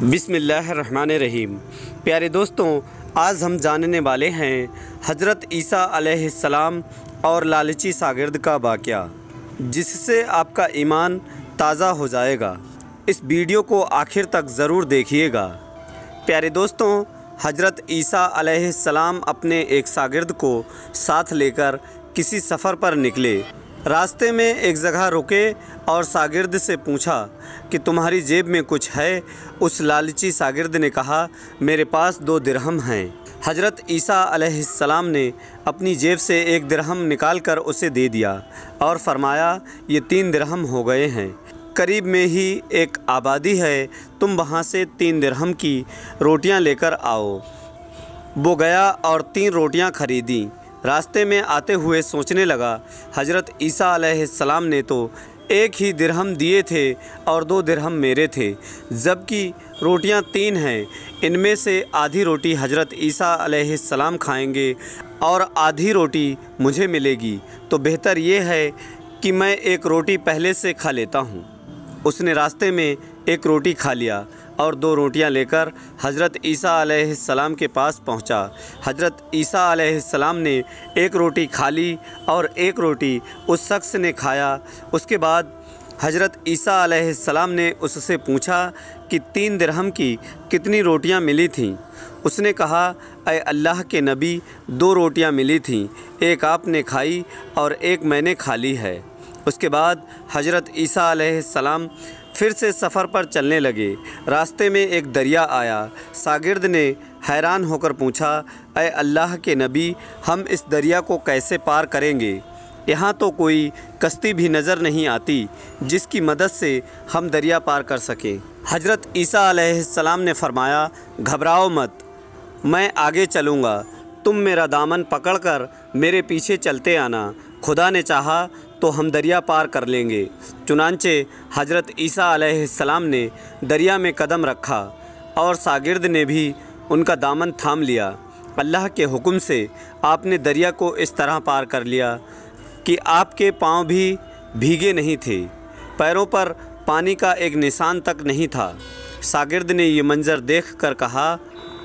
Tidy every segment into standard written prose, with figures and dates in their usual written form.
बिस्मिल्लाहिर्रहमानिर्रहीम। प्यारे दोस्तों, आज हम जानने वाले हैं हज़रत ईसा अलैहिस्सलाम और लालची शागिर्द का वाक़या, जिससे आपका ईमान ताज़ा हो जाएगा। इस वीडियो को आखिर तक ज़रूर देखिएगा। प्यारे दोस्तों, हज़रत ईसा अलैहिस्सलाम अपने एक शागिर्द को साथ लेकर किसी सफ़र पर निकले। रास्ते में एक जगह रुके और शागिर्द से पूछा कि तुम्हारी जेब में कुछ है? उस लालची शागिर्द ने कहा, मेरे पास 2 दिरहम हैं। हज़रत ईसा अलैहिस्सलाम ने अपनी जेब से 1 दिरहम निकालकर उसे दे दिया और फरमाया, ये 3 दिरहम हो गए हैं। करीब में ही एक आबादी है, तुम वहाँ से 3 दिरहम की रोटियाँ लेकर आओ। वो गया और 3 रोटियाँ खरीदी। रास्ते में आते हुए सोचने लगा, हज़रत ईसा अलैहिस्सलाम ने तो 1 ही दिरहम दिए थे और 2 दिरहम मेरे थे, जबकि रोटियां 3 हैं। इनमें से आधी रोटी हज़रत ईसा अलैहिस्सलाम खाएंगे और आधी रोटी मुझे मिलेगी, तो बेहतर ये है कि मैं 1 रोटी पहले से खा लेता हूँ। उसने रास्ते में 1 रोटी खा लिया और 2 रोटियां लेकर हज़रत ईसा अलैहिस्सलाम के पास पहुंचा। हज़रत ईसा अलैहिस्सलाम ने 1 रोटी खा ली और 1 रोटी उस शख्स ने खाया। उसके बाद हज़रत ईसा अलैहिस्सलाम ने उससे पूछा कि 3 दिरहम की कितनी रोटियां मिली थीं? उसने कहा, ऐ अल्लाह के नबी, 2 रोटियां मिली थीं, 1 आपने खाई और 1 मैंने खा ली है। उसके बाद हज़रत ईसा अलैहिस्सलाम फिर से सफ़र पर चलने लगे। रास्ते में एक दरिया आया। शागिर्द ने हैरान होकर पूछा, ऐ अल्लाह के नबी, हम इस दरिया को कैसे पार करेंगे? यहाँ तो कोई कश्ती भी नज़र नहीं आती जिसकी मदद से हम दरिया पार कर सकें। हज़रत ईसा अलैहिस्सलाम ने फरमाया, घबराओ मत, मैं आगे चलूँगा, तुम मेरा दामन पकड़कर मेरे पीछे चलते आना। खुदा ने चाहा तो हम दरिया पार कर लेंगे। चुनांचे हज़रत ईसा अलैहिस्सलाम ने दरिया में कदम रखा और शागिर्द ने भी उनका दामन थाम लिया। अल्लाह के हुक्म से आपने दरिया को इस तरह पार कर लिया कि आपके पाँव भी भीगे नहीं थे, पैरों पर पानी का एक निशान तक नहीं था। शागिर्द ने ये मंज़र देख कर कहा,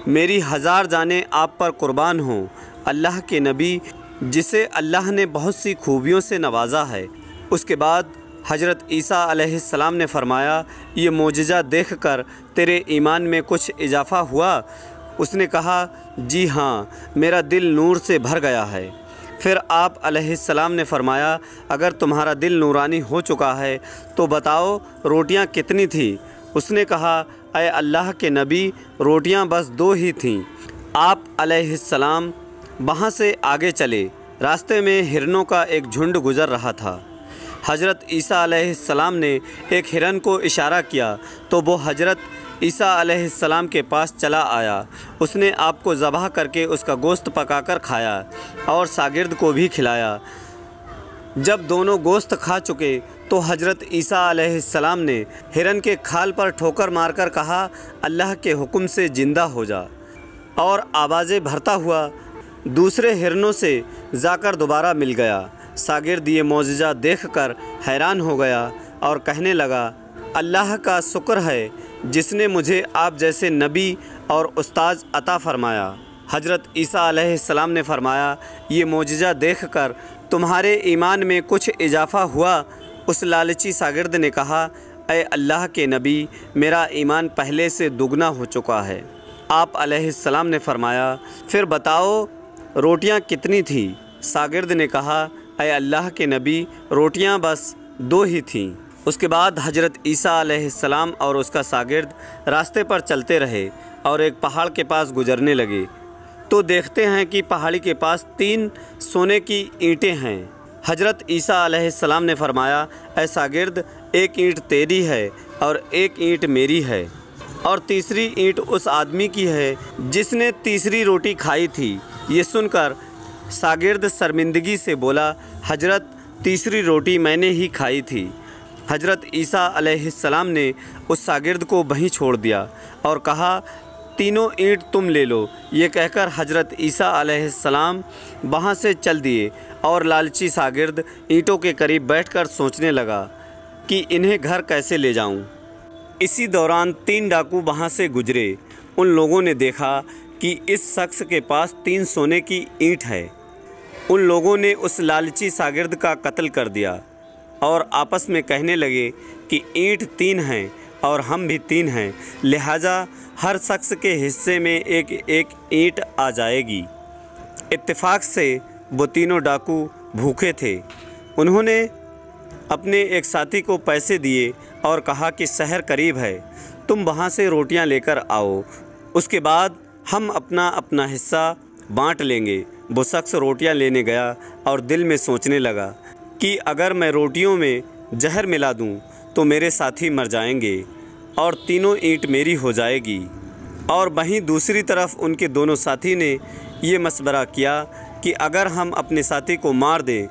मेरी 1000 जानें आप पर कुर्बान हों, अल्लाह के नबी जिसे अल्लाह ने बहुत सी खूबियों से नवाजा है। उसके बाद हज़रत ईसा अलैहिस्सलाम ने फरमाया, ये मोजज़ा देखकर तेरे ईमान में कुछ इजाफ़ा हुआ? उसने कहा, जी हाँ, मेरा दिल नूर से भर गया है। फिर आप अलैहिस्सलाम ने फरमाया, अगर तुम्हारा दिल नूरानी हो चुका है तो बताओ रोटियां कितनी थी? उसने कहा, ऐ अल्लाह के नबी, रोटियां बस 2 ही थीं। आप अलैहिस्सलाम वहाँ से आगे चले। रास्ते में हिरनों का एक झुंड गुज़र रहा था। हज़रत ईसा अलैहिस्सलाम ने एक हिरन को इशारा किया तो वो हज़रत ईसा अलैहिस्सलाम के पास चला आया। उसने आपको ज़बह करके उसका गोश्त पकाकर खाया और शागिर्द को भी खिलाया। जब दोनों गोश्त खा चुके तो हज़रत ईसा अलैहिस्सलाम ने हिरन के खाल पर ठोकर मारकर कहा, अल्लाह के हुक्म से ज़िंदा हो जा, और आवाज़ें भरता हुआ दूसरे हिरनों से जाकर दोबारा मिल गया। शागिर्द ये मौजज़ा देखकर हैरान हो गया और कहने लगा, अल्लाह का शुक्र है जिसने मुझे आप जैसे नबी और उस्ताद अता फ़रमाया। हज़रत ईसा अलैहिस्सलाम ने फ़रमाया, ये मौजज़ा देखकर तुम्हारे ईमान में कुछ इजाफ़ा हुआ? उस लालची शागिर्द ने कहा, ऐ अल्लाह के नबी, मेरा ईमान पहले से दुगना हो चुका है। आप अलैहिस्सलाम ने फ़रमाया, फिर बताओ रोटियां कितनी थी? शागिर्द ने कहा, ऐ अल्लाह के नबी, रोटियां बस 2 ही थीं। उसके बाद हज़रत ईसा अलैहिस्सलाम और उसका शागिर्द रास्ते पर चलते रहे और एक पहाड़ के पास गुजरने लगे तो देखते हैं कि पहाड़ी के पास 3 सोने की ईंटें हैं। हज़रत ईसा अलैहिस्सलाम ने फरमाया, ऐ शागिर्द, 1 ईंट तेरी है और 1 ईंट मेरी है, और तीसरी ईंट उस आदमी की है जिसने तीसरी रोटी खाई थी। ये सुनकर शागिर्द शर्मिंदगी से बोला, हज़रत, तीसरी रोटी मैंने ही खाई थी। हज़रत ईसा अलैहिस्सलाम ने उस शागिर्द को वहीं छोड़ दिया और कहा, तीनों ईंट तुम ले लो। ये कहकर हज़रत ईसा अलैहिस्सलाम वहाँ से चल दिए और लालची शागिर्द ईंटों के करीब बैठकर सोचने लगा कि इन्हें घर कैसे ले जाऊँ। इसी दौरान 3 डाकू वहाँ से गुजरे। उन लोगों ने देखा कि इस शख्स के पास 3 सोने की ईंट है। उन लोगों ने उस लालची शागिर्द का कत्ल कर दिया और आपस में कहने लगे कि ईंट 3 हैं और हम भी 3 हैं, लिहाजा हर शख्स के हिस्से में एक एक ईंट आ जाएगी। इत्तेफाक से वो तीनों डाकू भूखे थे। उन्होंने अपने एक साथी को पैसे दिए और कहा कि शहर करीब है, तुम वहाँ से रोटियाँ लेकर आओ, उसके बाद हम अपना अपना हिस्सा बांट लेंगे। वो शख्स रोटियाँ लेने गया और दिल में सोचने लगा कि अगर मैं रोटियों में जहर मिला दूं तो मेरे साथी मर जाएंगे और तीनों ईंट मेरी हो जाएगी। और वहीं दूसरी तरफ उनके दोनों साथी ने ये मशवरा किया कि अगर हम अपने साथी को मार दें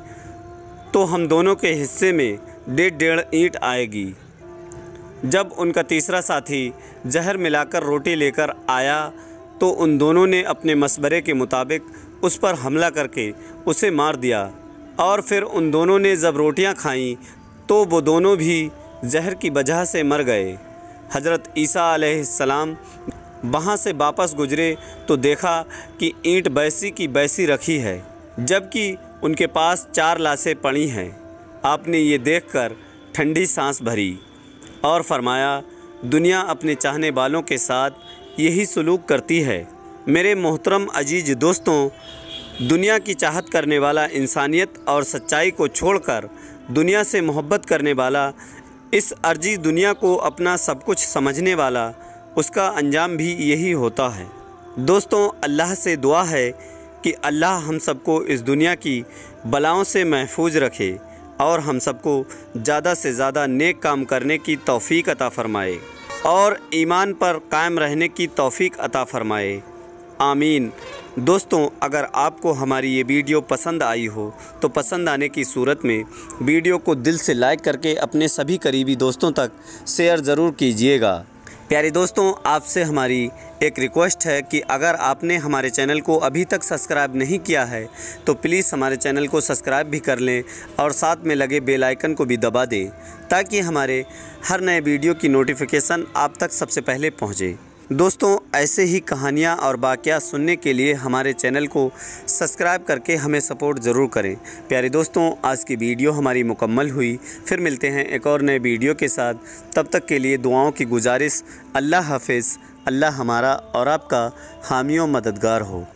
तो हम दोनों के हिस्से में 1.5 ईंट आएगी। जब उनका तीसरा साथी जहर मिलाकर रोटी लेकर आया तो उन दोनों ने अपने मशवरे के मुताबिक उस पर हमला करके उसे मार दिया। और फिर उन दोनों ने जब रोटियां खाईं तो वो दोनों भी जहर की वजह से मर गए। हज़रत ईसा अलैहिस्सलाम वहाँ से वापस गुजरे तो देखा कि ईंट वैसी की वैसी रखी है, जबकि उनके पास 4 लाशें पड़ी हैं। आपने ये देखकर ठंडी सांस भरी और फरमाया, दुनिया अपने चाहने वालों के साथ यही सलूक करती है। मेरे मोहतरम अजीज दोस्तों, दुनिया की चाहत करने वाला, इंसानियत और सच्चाई को छोड़कर दुनिया से मोहब्बत करने वाला, इस अर्जी दुनिया को अपना सब कुछ समझने वाला, उसका अंजाम भी यही होता है। दोस्तों, अल्लाह से दुआ है कि अल्लाह हम सबको इस दुनिया की बलाओं से महफूज रखे और हम सबको ज़्यादा से ज़्यादा नेक काम करने की तौफ़ीक अता फ़रमाए और ईमान पर कायम रहने की तौफ़ीक अता फ़रमाए। आमीन। दोस्तों, अगर आपको हमारी ये वीडियो पसंद आई हो तो पसंद आने की सूरत में वीडियो को दिल से लाइक करके अपने सभी करीबी दोस्तों तक शेयर ज़रूर कीजिएगा। प्यारे दोस्तों, आपसे हमारी एक रिक्वेस्ट है कि अगर आपने हमारे चैनल को अभी तक सब्सक्राइब नहीं किया है तो प्लीज़ हमारे चैनल को सब्सक्राइब भी कर लें और साथ में लगे बेल आइकन को भी दबा दें ताकि हमारे हर नए वीडियो की नोटिफिकेशन आप तक सबसे पहले पहुंचे। दोस्तों, ऐसे ही कहानियाँ और वाक़या सुनने के लिए हमारे चैनल को सब्सक्राइब करके हमें सपोर्ट ज़रूर करें। प्यारे दोस्तों, आज की वीडियो हमारी मुकम्मल हुई। फिर मिलते हैं एक और नए वीडियो के साथ। तब तक के लिए दुआओं की गुजारिश। अल्लाह हाफ़िज़। अल्लाह हमारा और आपका हामी व मददगार हो।